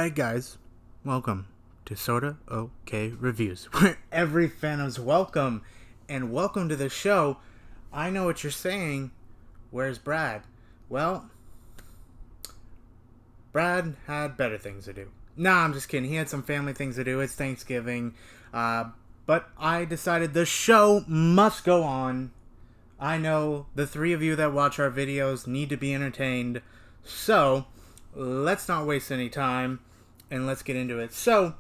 Alright guys, welcome to SortaOkay Reviews, where every fandom's welcome, and welcome to the show. I know what you're saying, where's Brad? Well, Brad had better things to do. Nah, I'm just kidding, he had some family things to do, it's Thanksgiving, but I decided the show must go on. I know the three of you that watch our videos need to be entertained, so let's not waste any time and let's get into it. So,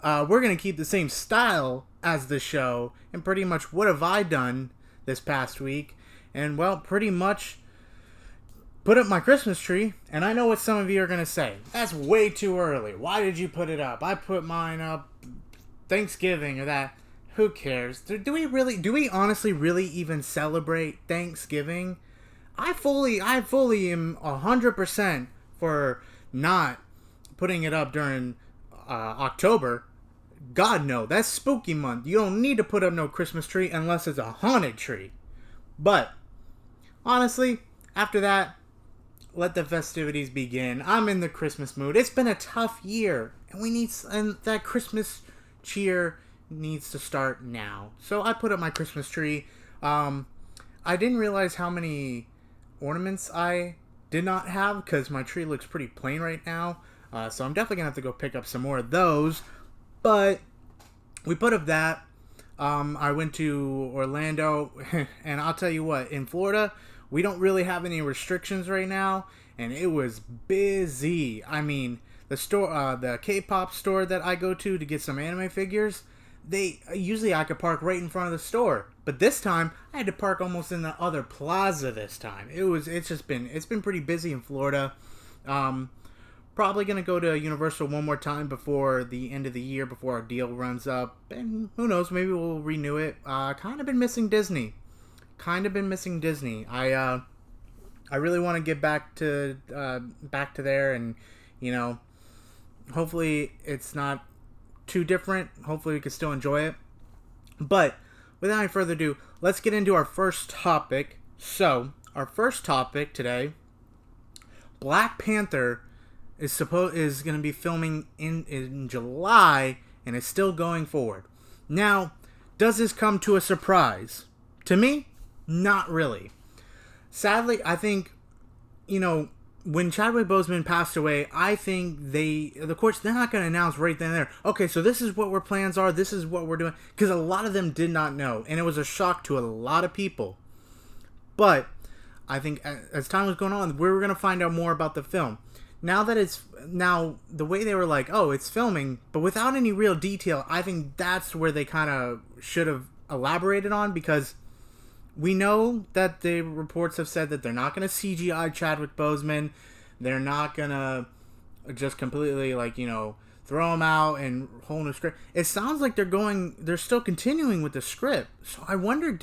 we're going to keep the same style as the show, and pretty much what have I done this past week? And well, pretty much put up my Christmas tree, and I know what some of you are going to say. That's way too early. Why did you put it up? I put mine up Thanksgiving or that. Who cares? Do we honestly really even celebrate Thanksgiving? I fully am 100% for not putting it up during October. God no, that's spooky month. You don't need to put up no Christmas tree unless it's a haunted tree. But honestly, after that, let the festivities begin. I'm in the Christmas mood. It's been a tough year, and that Christmas cheer needs to start now. So I put up my Christmas tree. I didn't realize how many ornaments I did not have because my tree looks pretty plain right now. So I'm definitely gonna have to go pick up some more of those. But we put up that. I went to Orlando, and I'll tell you what, in Florida, we don't really have any restrictions right now, and it was busy. I mean, the store, the K-pop store that I go to get some anime figures, usually I could park right in front of the store, but this time I had to park almost in the other plaza. This time it's been pretty busy in Florida. Probably gonna go to Universal one more time before the end of the year, before our deal runs up, and who knows, maybe we'll renew it. Kind of been missing Disney. I really want to get back to there, and hopefully it's not too different. Hopefully we can still enjoy it. But without any further ado, let's get into our first topic. So our first topic today: Black Panther is going to be filming in July, and it's still going forward. Now, does this come to a surprise? To me, not really. Sadly, I think, when Chadwick Boseman passed away, I think of course, they're not going to announce right then and there, okay, so this is what our plans are, this is what we're doing, because a lot of them did not know, and it was a shock to a lot of people. But I think as time was going on, we were going to find out more about the film. Now the way they were like, oh, it's filming, but without any real detail, I think that's where they kind of should have elaborated on, because we know that the reports have said that they're not going to CGI Chadwick Boseman. They're not going to just completely, throw him out and hold a script. It sounds like they're still continuing with the script. So I wonder,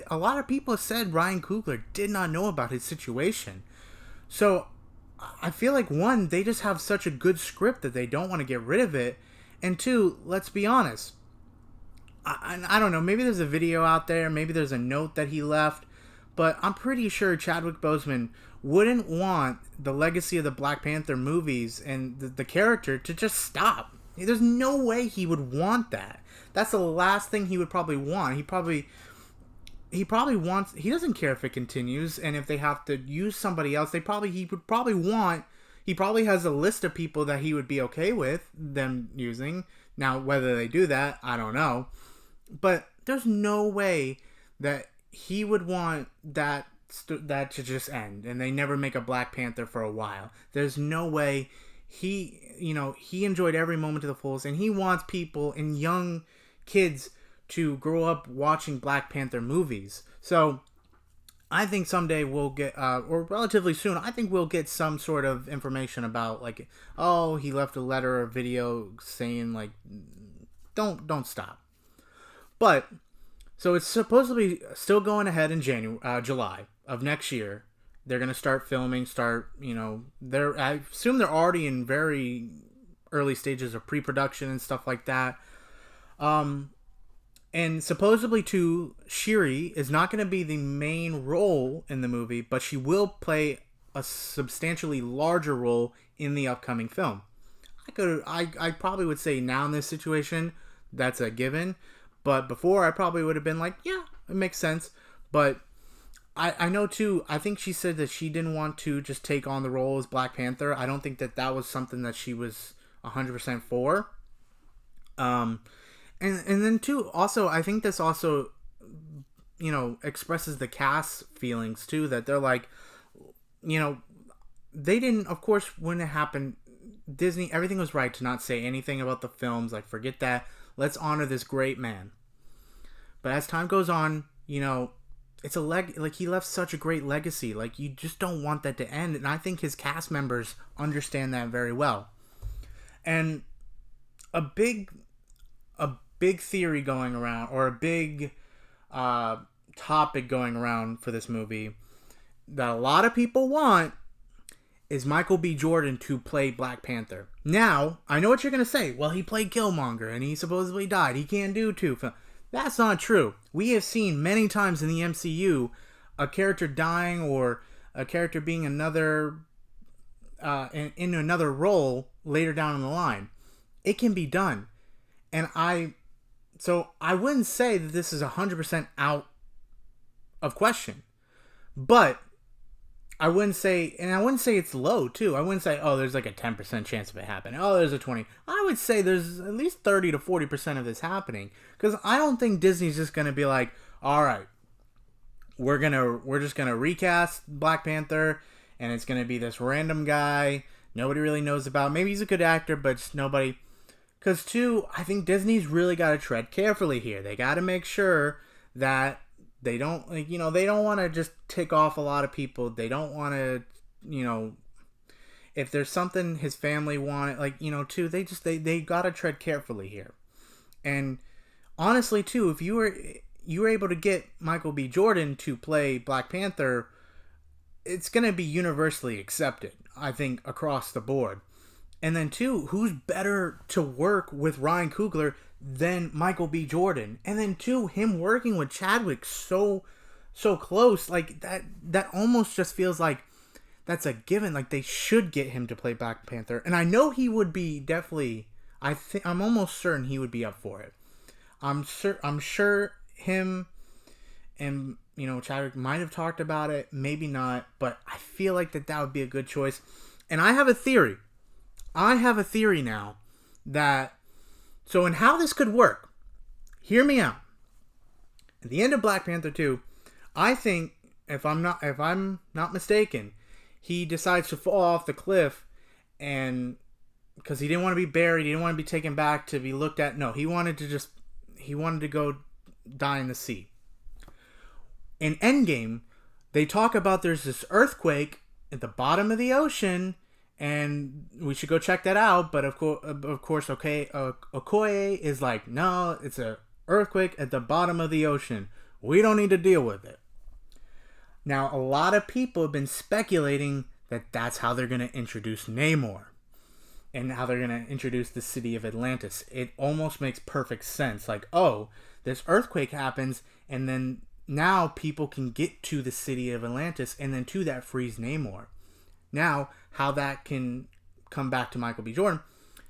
a lot of people have said Ryan Coogler did not know about his situation. So I feel like, one, they just have such a good script that they don't want to get rid of it. And two, let's be honest. I don't know, maybe there's a video out there, maybe there's a note that he left, but I'm pretty sure Chadwick Boseman wouldn't want the legacy of the Black Panther movies and the character to just stop. There's no way he would want that. That's the last thing he would probably want. He probably wants, he doesn't care if it continues, and if they have to use somebody else, he probably has a list of people that he would be okay with them using. Now, whether they do that, I don't know. But there's no way that he would want that to just end, and they never make a Black Panther for a while. There's no way. He enjoyed every moment to the fullest, and he wants people and young kids to grow up watching Black Panther movies. So I think someday we'll get, or relatively soon, I think we'll get some sort of information about, he left a letter or video saying, don't stop. But, so it's supposedly still going ahead in July of next year. They're going to start filming, I assume they're already in very early stages of pre-production and stuff like that. And supposedly, too, Shuri is not going to be the main role in the movie, but she will play a substantially larger role in the upcoming film. I probably would say now in this situation, that's a given. But before, I probably would have been like, yeah, it makes sense. But I know too, I think she said that she didn't want to just take on the role as Black Panther. I don't think that that was something that she was 100% for. And then too, also, I think this also, expresses the cast feelings too, that they're like, you know, they didn't, of course, when it happened, Disney, everything was right to not say anything about the films. Like, forget that. Let's honor this great man. But as time goes on, it's like he left such a great legacy. Like, you just don't want that to end. And I think his cast members understand that very well. And a big theory going around, or a big topic going around for this movie that a lot of people want, is Michael B. Jordan to play Black Panther. Now, I know what you're going to say. Well, he played Killmonger and he supposedly died. He can't do two films. That's not true. We have seen many times in the MCU a character dying or a character being in another role later down in the line. It can be done. And so I wouldn't say that this is 100% out of question. But I wouldn't say it's low too. I wouldn't say, oh, there's like a 10% chance of it happening. Oh, there's a 20. I would say there's at least 30 to 40% of this happening. Because I don't think Disney's just going to be like, all right, we're just going to recast Black Panther, and it's going to be this random guy nobody really knows about. Maybe he's a good actor, but just nobody. Because too, I think Disney's really got to tread carefully here. They got to make sure that they don't, they don't want to just tick off a lot of people. They don't want to, if there's something his family wanted, too, they got to tread carefully here. And honestly, too, if you were able to get Michael B. Jordan to play Black Panther, it's going to be universally accepted, I think, across the board. And then, too, who's better to work with Ryan Coogler than Michael B. Jordan? And then, too, him working with Chadwick so close, like, that almost just feels like that's a given. Like, they should get him to play Black Panther. And I know he would be definitely, I'm almost certain he would be up for it. I'm sure him and, Chadwick might have talked about it, maybe not, but I feel like that would be a good choice. And I have a theory. Now that, so in how this could work, hear me out. At the end of Black Panther 2, I think, if I'm not mistaken, he decides to fall off the cliff, and because he didn't want to be buried, he didn't want to be taken back to be looked at. No, he wanted to go die in the sea. In Endgame, they talk about there's this earthquake at the bottom of the ocean, and we should go check that out. But of course, Okoye is like, no, it's an earthquake at the bottom of the ocean. We don't need to deal with it. Now, a lot of people have been speculating that that's how they're going to introduce Namor, and how they're going to introduce the city of Atlantis. It almost makes perfect sense. Like, oh, this earthquake happens, and then now people can get to the city of Atlantis, and then to that frees Namor. Now, how that can come back to Michael B. Jordan.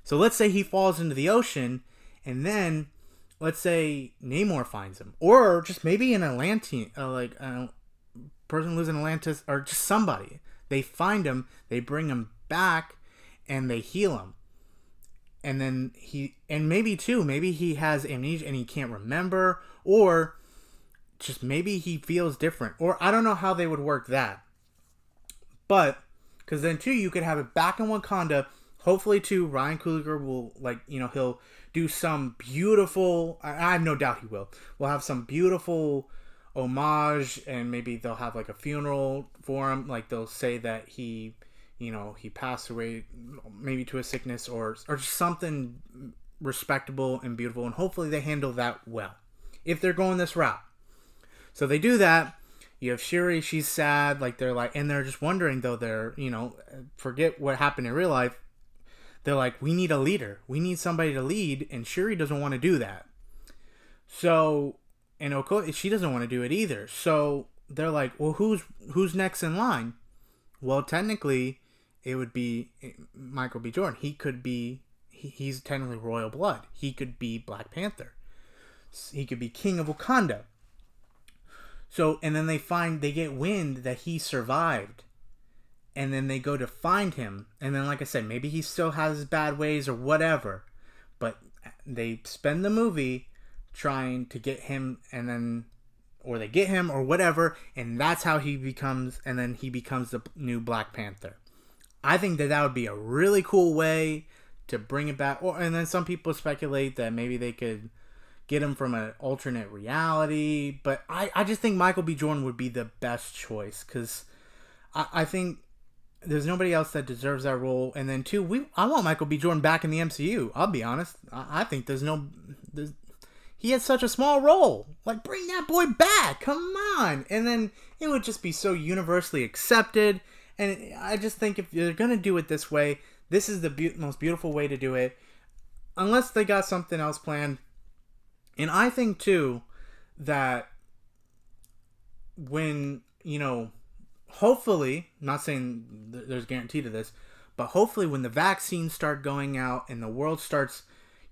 So let's say he falls into the ocean, and then let's say Namor finds him. Or just maybe an Atlantean, person who lives in Atlantis, or just somebody. They find him, they bring him back, and they heal him. And then maybe he has amnesia and he can't remember, or just maybe he feels different. Or I don't know how they would work that. But, because then too, you could have it back in Wakanda. Hopefully too, Ryan Coogler will, he'll do some beautiful, I have no doubt he will. We'll have some beautiful homage, and maybe they'll have like a funeral for him. Like, they'll say that he passed away maybe to a sickness, or just something respectable and beautiful. And hopefully they handle that well, if they're going this route. So they do that. You have Shuri, she's sad, and they're just wondering, though, forget what happened in real life. They're like, we need a leader. We need somebody to lead, and Shuri doesn't want to do that. So, and Okoye, she doesn't want to do it either. So they're like, well, who's next in line? Well, technically, it would be Michael B. Jordan. He could be he's technically royal blood. He could be Black Panther. He could be King of Wakanda. So, and then they get wind that he survived. And then they go to find him. And then, like I said, maybe he still has his bad ways or whatever. But they spend the movie trying to get him, and then, or they get him or whatever. And that's how he becomes, and then he becomes the new Black Panther. I think that would be a really cool way to bring it back. And then some people speculate that maybe they could get him from an alternate reality. But I just think Michael B. Jordan would be the best choice, because I think there's nobody else that deserves that role. And then two, I want Michael B. Jordan back in the MCU. I'll be honest. I think he had such a small role. Like, bring that boy back. Come on. And then it would just be so universally accepted. And I just think if you're going to do it this way, this is the most beautiful way to do it. Unless they got something else planned. And I think, too, that when, hopefully, not saying there's guarantee to this, but hopefully when the vaccines start going out and the world starts,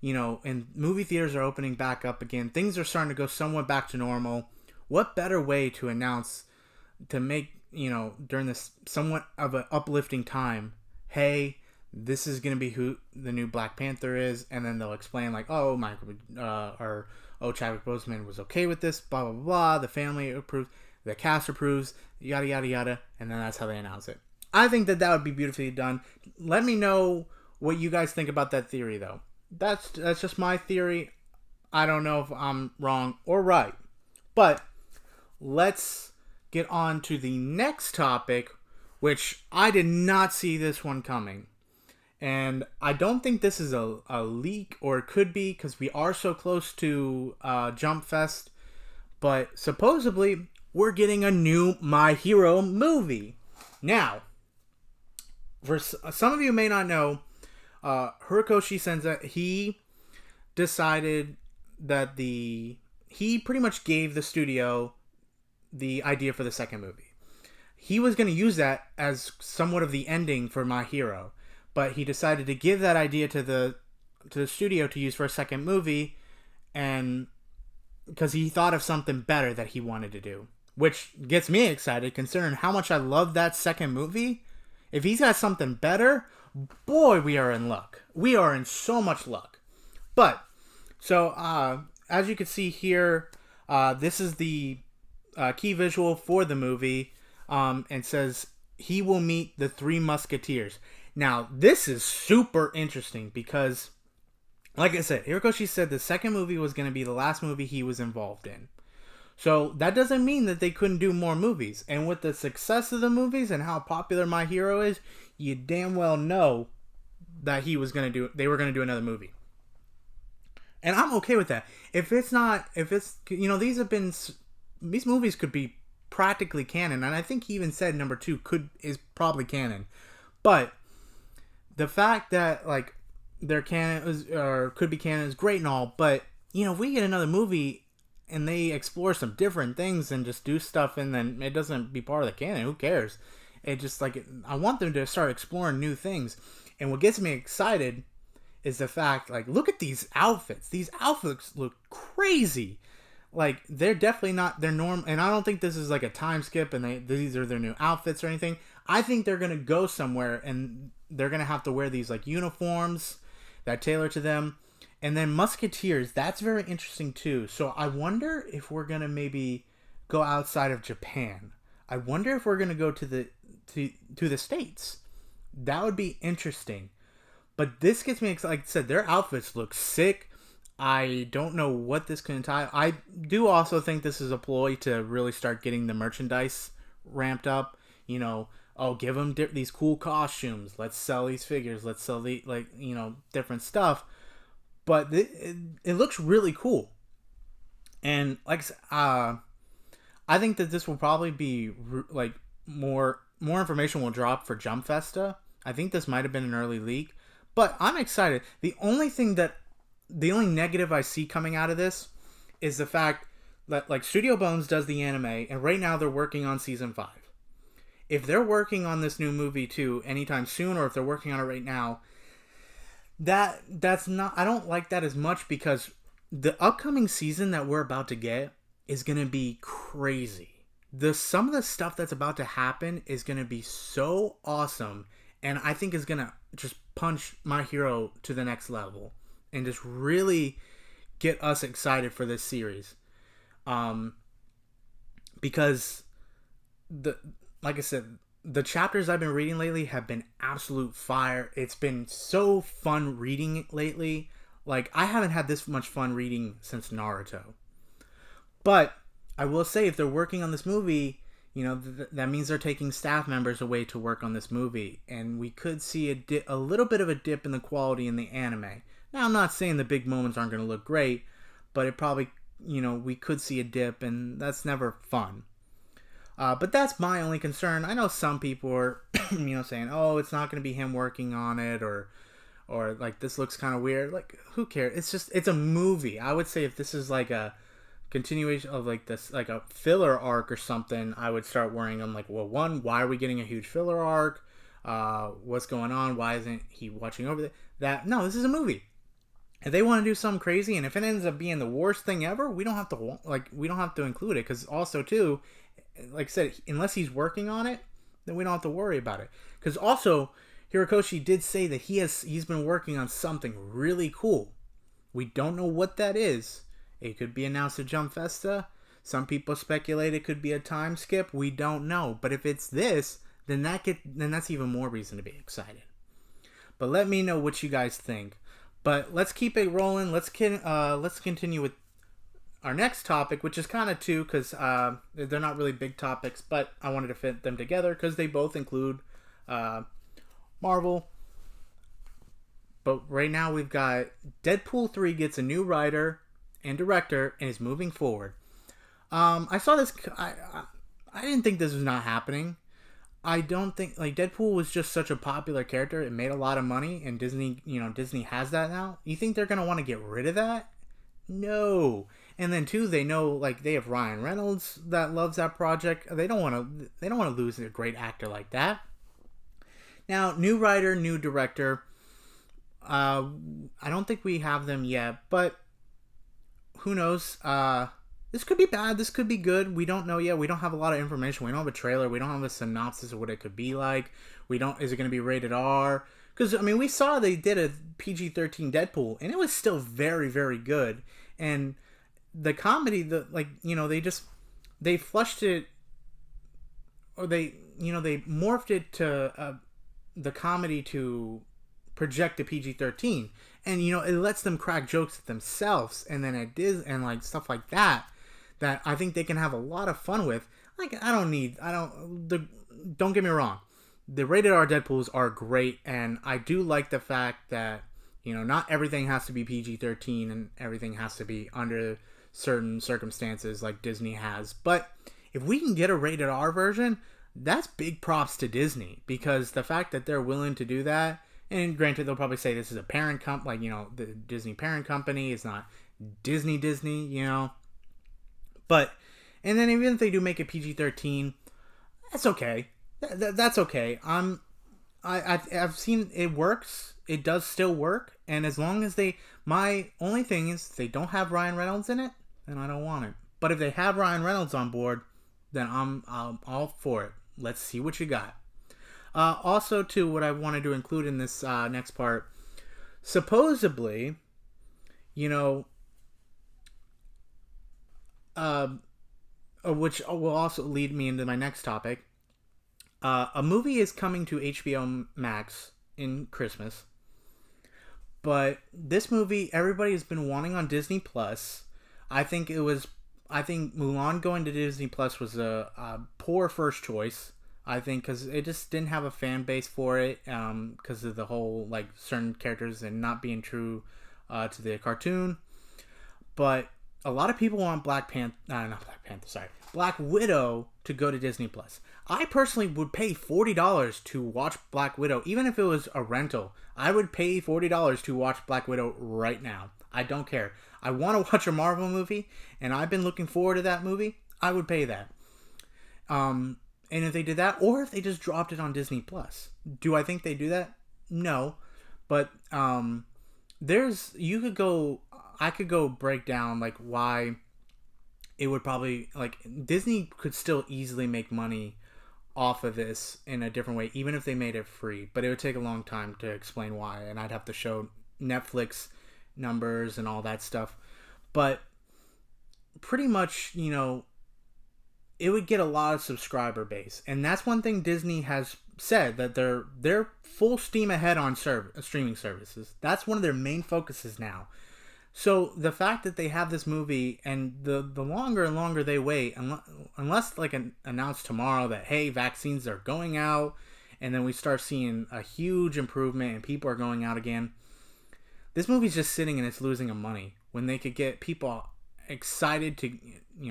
and movie theaters are opening back up again, things are starting to go somewhat back to normal. What better way to announce, to make, during this somewhat of an uplifting time, hey, this is going to be who the new Black Panther is, and then they'll explain, like, Chadwick Boseman was okay with this, blah, blah, blah, the family approves, the cast approves, yada, yada, yada, and then that's how they announce it. I think that would be beautifully done. Let me know what you guys think about that theory, though. That's just my theory. I don't know if I'm wrong or right. But let's get on to the next topic, which I did not see this one coming. And I don't think this is a leak, or it could be, because we are so close to Jump Fest. But supposedly, we're getting a new My Hero movie. Now, for some of you may not know, Hiroshi Senza, he decided that he pretty much gave the studio the idea for the second movie. He was going to use that as somewhat of the ending for My Hero, but he decided to give that idea to the studio to use for a second movie, and because he thought of something better that he wanted to do, which gets me excited considering how much I love that second movie. If he's got something better, boy, we are in luck. We are in so much luck. But, so, as you can see here, this is the key visual for the movie, and says, he will meet the Three Musketeers. Now, this is super interesting because, like I said, Hiroshi said the second movie was going to be the last movie he was involved in. So, that doesn't mean that they couldn't do more movies. And with the success of the movies and how popular My Hero is, you damn well know that they were going to do another movie. And I'm okay with that. These movies could be practically canon. And I think he even said number 2 is probably canon. But the fact that, like, their canon or could be canon is great and all. But, if we get another movie and they explore some different things and just do stuff and then it doesn't be part of the canon, who cares? It just, like, I want them to start exploring new things. And what gets me excited is the fact, like, look at these outfits. These outfits look crazy. Like, they're definitely not their norm. And I don't think this is like a time skip and these are their new outfits or anything. I think they're going to go somewhere and they're going to have to wear these, like, uniforms that tailor to them. And then Musketeers, that's very interesting too. So I wonder if we're going to maybe go outside of Japan. I wonder if we're going to go to the States. That would be interesting. But this gets me excited. Like I said, their outfits look sick. I don't know what this can tie. I do also think this is a ploy to really start getting the merchandise ramped up. Give them these cool costumes. Let's sell these figures. Let's sell different stuff. But it looks really cool. And like I said, I think that this will probably be like more information will drop for Jump Festa. I think this might have been an early leak, but I'm excited. The only negative I see coming out of this is the fact that, like, Studio Bones does the anime, and right now they're working on season 5. If they're working on this new movie too anytime soon, or if they're working on it right now, that's not, I don't like that as much because the upcoming season that we're about to get is going to be crazy. The Some of the stuff that's about to happen is going to be so awesome, and I think is going to just punch My Hero to the next level and just really get us excited for this series. Because the like I said, the chapters I've been reading lately have been absolute fire. It's been so fun reading it lately. Like, I haven't had this much fun reading since Naruto. But I will say, if they're working on this movie, that means they're taking staff members away to work on this movie, and we could see a little bit of a dip in the quality in the anime. Now, I'm not saying the big moments aren't going to look great, but it probably, we could see a dip, and that's never fun. But that's my only concern. I know some people are, saying, "Oh, it's not going to be him working on it," or like, "This looks kind of weird." Like, who cares? It's a movie. I would say if this is like a continuation of like this, like a filler arc or something, I would start worrying. I'm like, well, one, why are we getting a huge filler arc? What's going on? Why isn't he watching over that? No, this is a movie. If they want to do something crazy, and if it ends up being the worst thing ever, we don't have to include it. Because also too, like I said, unless he's working on it, then we don't have to worry about it. Because also, Hirokoshi did say that he's been working on something really cool. We don't know what that is. It could be announced at Jump Festa. Some people speculate it could be a time skip. We don't know. But if it's this, then that's even more reason to be excited. But let me know what you guys think. But let's keep it rolling. Let's continue with our next topic, which is kind of two, because they're not really big topics, but I wanted to fit them together because they both include Marvel. But right now we've got Deadpool 3 gets a new writer and director and is moving forward. I saw this. I didn't think this was not happening. I don't think, like, Deadpool was just such a popular character. It made a lot of money, and Disney has that now. You think they're gonna want to get rid of that? No. And then too, they know, like, they have Ryan Reynolds that loves that project. They don't want to lose a great actor like that. Now, new writer, new director. I don't think we have them yet, but who knows? This could be bad. This could be good. We don't know yet. We don't have a lot of information. We don't have a trailer. We don't have a synopsis of what it could be like. Is it going to be rated R? Because, I mean, we saw they did a PG-13 Deadpool, and it was still very, very good. And the comedy, they flushed it, or they morphed it to the comedy to project the PG-13. And, it lets them crack jokes at themselves, and then it is, and, like, stuff like that I think they can have a lot of fun with. Like, don't get me wrong. The rated R Deadpools are great, and I do like the fact that, not everything has to be PG-13 and everything has to be under certain circumstances like Disney has. But if we can get a rated R version, that's big props to Disney, because the fact that they're willing to do that, and granted, they'll probably say this is a parent the Disney parent company, it's not Disney, But, and then even if they do make it PG-13, that's okay. That's okay. I've seen it works. It does still work. And as long as my only thing is they don't have Ryan Reynolds in it, then I don't want it. But if they have Ryan Reynolds on board, then I'm all for it. Let's see what you got. Also, too, what I wanted to include in this next part, supposedly, which will also lead me into my next topic. A movie is coming to HBO Max in Christmas, but this movie everybody has been wanting on Disney Plus. I think Mulan going to Disney Plus was a poor first choice. I think because it just didn't have a fan base for it, because of the whole, like, certain characters and not being true to the cartoon. But a lot of people want Black Widow to go to Disney Plus. I personally would pay $40 to watch Black Widow, even if it was a rental. I would pay $40 to watch Black Widow right now. I don't care. I want to watch a Marvel movie, and I've been looking forward to that movie. I would pay that. And if they did that, or if they just dropped it on Disney Plus, do I think they do that? No, But I could go break down like why it would probably like Disney could still easily make money off of this in a different way, even if they made it free. But it would take a long time to explain why, and I'd have to show Netflix numbers and all that stuff. But pretty much, it would get a lot of subscriber base, and that's one thing Disney has said, that they're full steam ahead on streaming services. That's one of their main focuses now. So the fact that they have this movie, and the longer and longer they wait, unless like announced tomorrow that hey, vaccines are going out, and then we start seeing a huge improvement and people are going out again, this movie's just sitting and it's losing money when they could get people excited to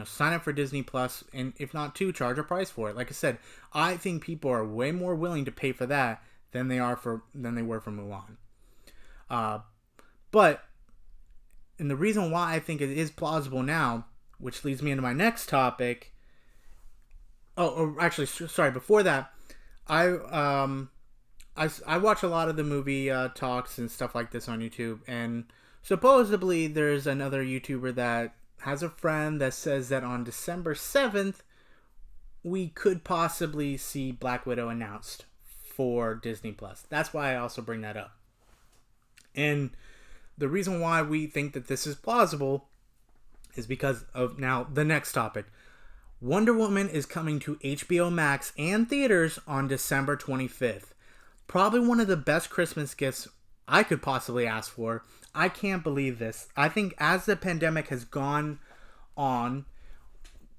sign up for Disney Plus, and if not to charge a price for it. Like I said, I think people are way more willing to pay for that than they were for Mulan. But and the reason why I think it is plausible now, which leads me into my next topic. Actually, sorry. Before that, I watch a lot of the movie talks and stuff like this on YouTube, and supposedly there's another YouTuber that has a friend that says that on December 7th, we could possibly see Black Widow announced for Disney Plus. That's why I also bring that up. And the reason why we think that this is plausible is because of now the next topic. Wonder Woman is coming to HBO Max and theaters on December 25th. Probably one of the best Christmas gifts I could possibly ask for. I can't believe this. I think as the pandemic has gone on,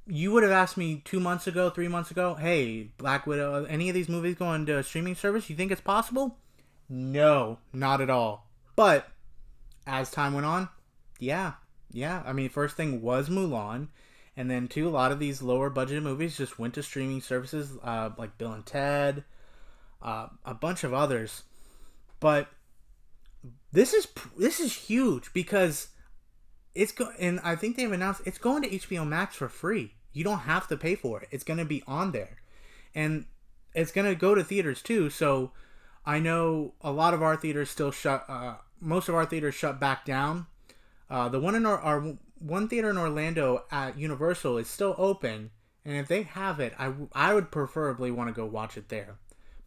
you would have asked me 2 months ago, 3 months ago, hey, Black Widow, any of these movies going to a streaming service? You think it's possible? No, not at all. But as time went on, yeah. I mean, first thing was Mulan, and then two, a lot of these lower budget movies just went to streaming services, like Bill and Ted, a bunch of others. But this is huge because and I think they've announced it's going to HBO Max for free. You don't have to pay for it. It's going to be on there, and it's going to go to theaters too. So I know a lot of our theaters still shut. Most of our theaters shut back down. The one in our one theater in Orlando at Universal is still open, and if they have it, I would preferably want to go watch it there.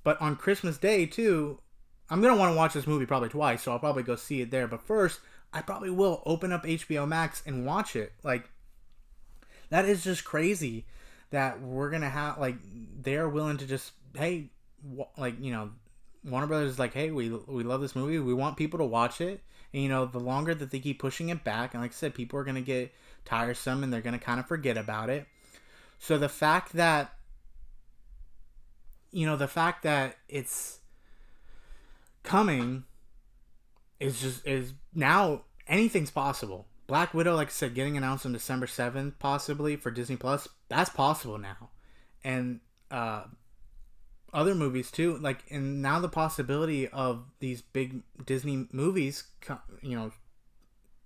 But on Christmas Day too, I'm gonna want to watch this movie probably twice, so I'll probably go see it there. But first, I probably will open up HBO Max and watch it. Like, that is just crazy that we're gonna have, like, they're willing to just, hey, Warner Brothers is like, hey, we love this movie. We want people to watch it. And, the longer that they keep pushing it back, and like I said, people are going to get tiresome and they're going to kind of forget about it. So the fact that, it's coming is now anything's possible. Black Widow, like I said, getting announced on December 7th, possibly for Disney Plus, that's possible now. And, other movies too, and now the possibility of these big Disney movies,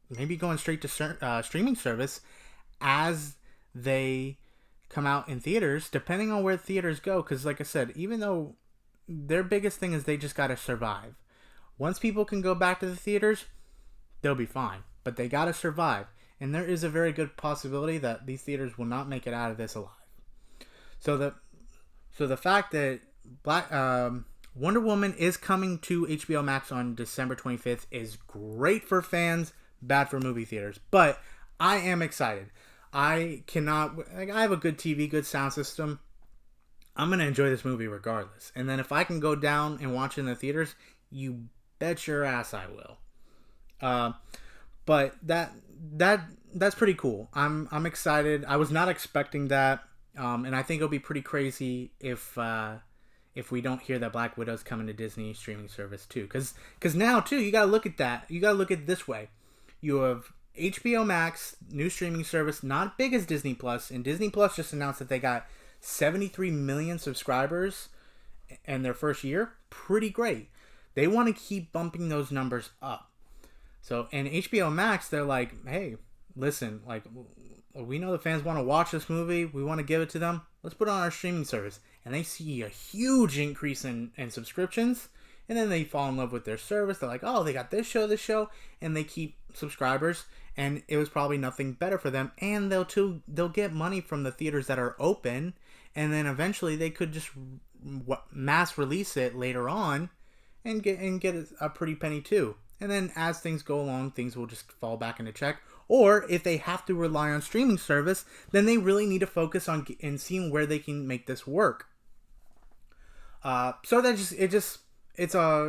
maybe going straight to streaming service as they come out in theaters, depending on where theaters go. Because like I said, even though their biggest thing is they just got to survive. Once people can go back to the theaters, they'll be fine. But they got to survive. And there is a very good possibility that these theaters will not make it out of this alive. So the fact that Wonder Woman is coming to HBO Max on December 25th is great for fans, bad for movie theaters. But I am excited. I have a good TV, good sound system. I'm going to enjoy this movie regardless. And then if I can go down and watch it in the theaters, you bet your ass I will. But that's pretty cool. I'm excited. I was not expecting that. And I think it'll be pretty crazy if we don't hear that Black Widow's coming to Disney streaming service too. Because now too, you got to look at that. You got to look at it this way. You have HBO Max, new streaming service, not big as Disney Plus. And Disney Plus just announced that they got 73 million subscribers in their first year. Pretty great. They want to keep bumping those numbers up. So, and HBO Max, they're like, hey, listen, we know the fans want to watch this movie. We want to give it to them. Let's put it on our streaming service. And they see a huge increase in subscriptions. and then they fall in love with their service. They're like, oh, they got this show, and they keep subscribers, and it was probably nothing better for them. And they'll get money from the theaters that are open, and then eventually they could just mass release it later on, and get a pretty penny too. And then as things go along, things will just fall back into check. Or if they have to rely on streaming service, then they really need to focus on and seeing where they can make this work. So it's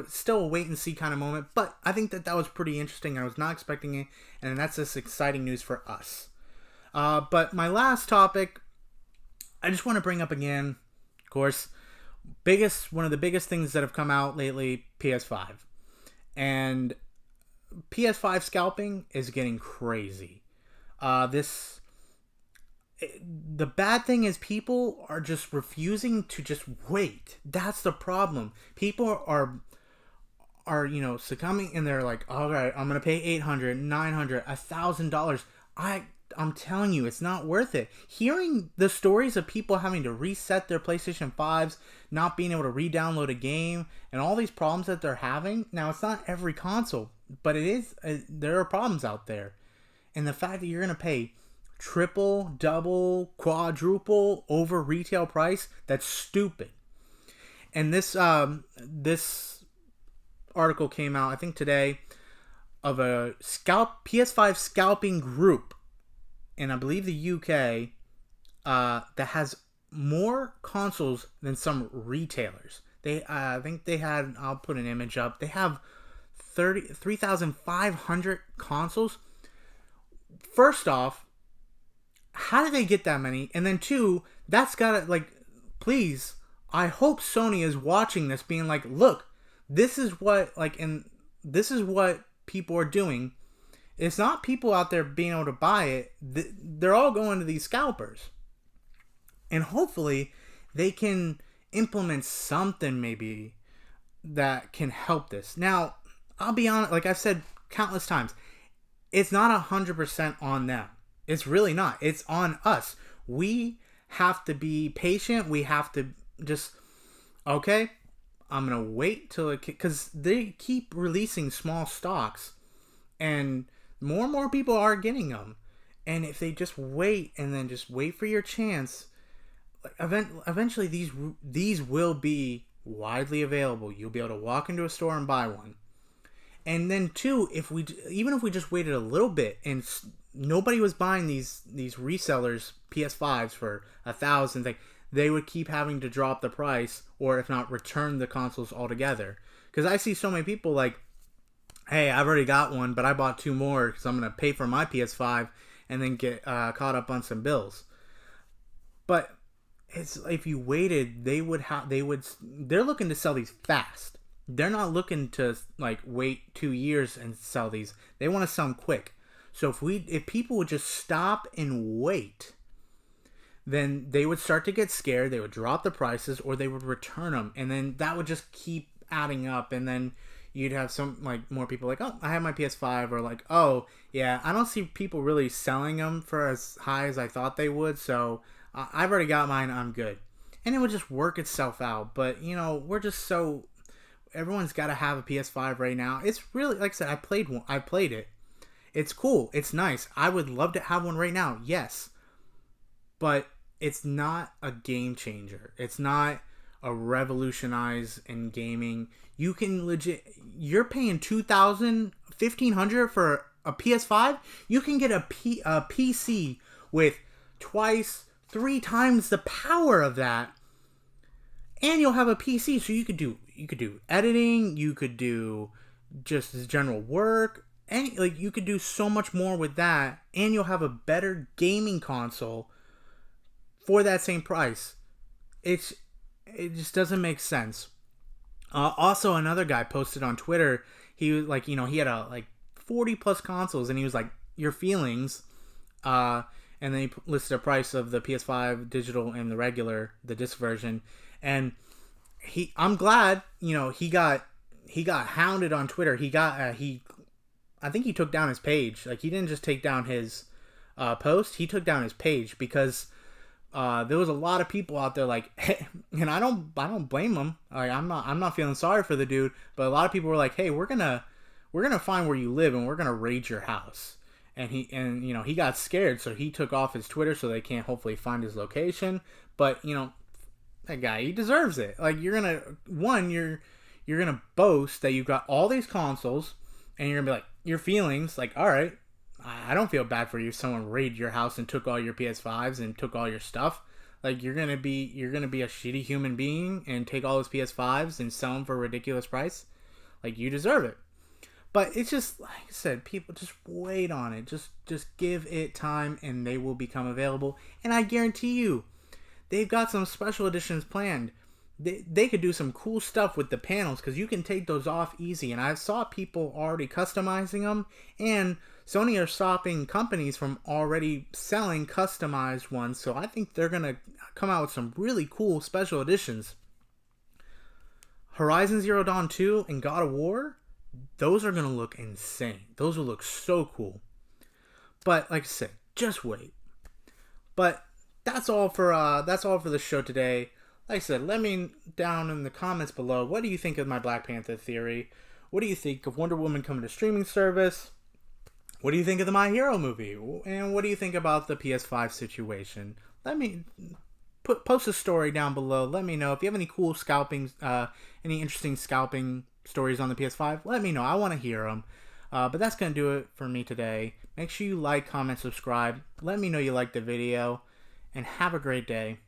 still a wait and see kind of moment. But I think that was pretty interesting. I was not expecting it, and that's just exciting news for us. But my last topic, I just want to bring up again, of course, one of the biggest things that have come out lately, PS5. And PS5 scalping is getting crazy. The bad thing is people are just refusing to just wait. That's the problem. People are succumbing, and they're like, all right, I'm going to pay $800, $900, $1,000. I'm telling you, it's not worth it. Hearing the stories of people having to reset their PlayStation 5s, not being able to re-download a game, and all these problems that they're having. Now, it's not every console, but it is. There are problems out there. And the fact that you're going to pay triple, double, quadruple over retail price, that's stupid. And this article came out, I think today, of a PS5 scalping group in, I believe, the UK, that has more consoles than some retailers. I think they had, I'll put an image up, they have 3,500 consoles. First off, how did they get that many? And then two, that's gotta, please, I hope Sony is watching this being like, look, this is what people are doing. It's not people out there being able to buy it. They're all going to these scalpers. And hopefully they can implement something maybe that can help this. Now, I'll be honest, like I've said countless times, it's not 100% on them. It's really not. It's on us. We have to be patient. We have to just, okay, I'm going to wait till it, because they keep releasing small stocks, and more people are getting them. And if they just wait, and then just wait for your chance, eventually these will be widely available. You'll be able to walk into a store and buy one. And then two, even if we just waited a little bit and nobody was buying these resellers PS5s for $1,000, they would keep having to drop the price, or if not, return the consoles altogether. Because I see so many people like, hey, I've already got one, but I bought two more because I'm going to pay for my PS5 and then get caught up on some bills. But it's, if you waited, they're looking to sell these fast. They're not looking to wait 2 years and sell these. They want to sell them quick. So if people would just stop and wait, then they would start to get scared. They would drop the prices, or they would return them, and then that would just keep adding up. And then you'd have some more people like, oh, I have my PS5, or like, oh yeah, I don't see people really selling them for as high as I thought they would. So I've already got mine. I'm good, and it would just work itself out. But we're just so. Everyone's got to have a PS5 right now. It's really, like I said, I played it. It's cool. It's nice. I would love to have one right now. Yes. But it's not a game changer. It's not a revolutionize in gaming. You can you're paying $2,000, $1,500 for a PS5. You can get a PC with 3 times the power of that. And you'll have a PC, so you could do editing, you could do just general work, and you could do so much more with that, and you'll have a better gaming console for that same price. It just doesn't make sense. Also, another guy posted on Twitter. He was like, he had 40 plus consoles, and he was like, your feelings. And then he listed a price of the PS5 digital and the regular, the disc version. And I'm glad, he got hounded on Twitter. I think he took down his page. He didn't just take down his post. He took down his page because there was a lot of people out there like, hey, and I don't blame them. Like, I'm not feeling sorry for the dude, but a lot of people were like, hey, we're gonna find where you live and we're gonna raid your house. And he got scared, so he took off his Twitter so they can't hopefully find his location. But that guy, he deserves it. Like, you're gonna boast that you've got all these consoles, and you're gonna be like, your feelings, like, all right, I don't feel bad for you if someone raided your house and took all your PS5s and took all your stuff. Like, you're gonna be a shitty human being and take all those PS5s and sell them for a ridiculous price. Like, you deserve it. But it's just, like I said, people just wait on it. Just give it time and they will become available. And I guarantee you, they've got some special editions planned. They could do some cool stuff with the panels because you can take those off easy. And I saw people already customizing them. And Sony are stopping companies from already selling customized ones. So I think they're going to come out with some really cool special editions. Horizon Zero Dawn 2 and God of War, those are going to look insane. Those will look so cool. But like I said, just wait. But that's all for the show today. Like I said, let me down in the comments below, what do you think of my Black Panther theory? What do you think of Wonder Woman coming to streaming service? What do you think of the My Hero movie? And what do you think about the PS5 situation? Let me post a story down below. Let me know if you have any cool scalping, any interesting scalping stories on the PS5. Let me know. I want to hear them. But that's going to do it for me today. Make sure you like, comment, subscribe. Let me know you liked the video. And have a great day.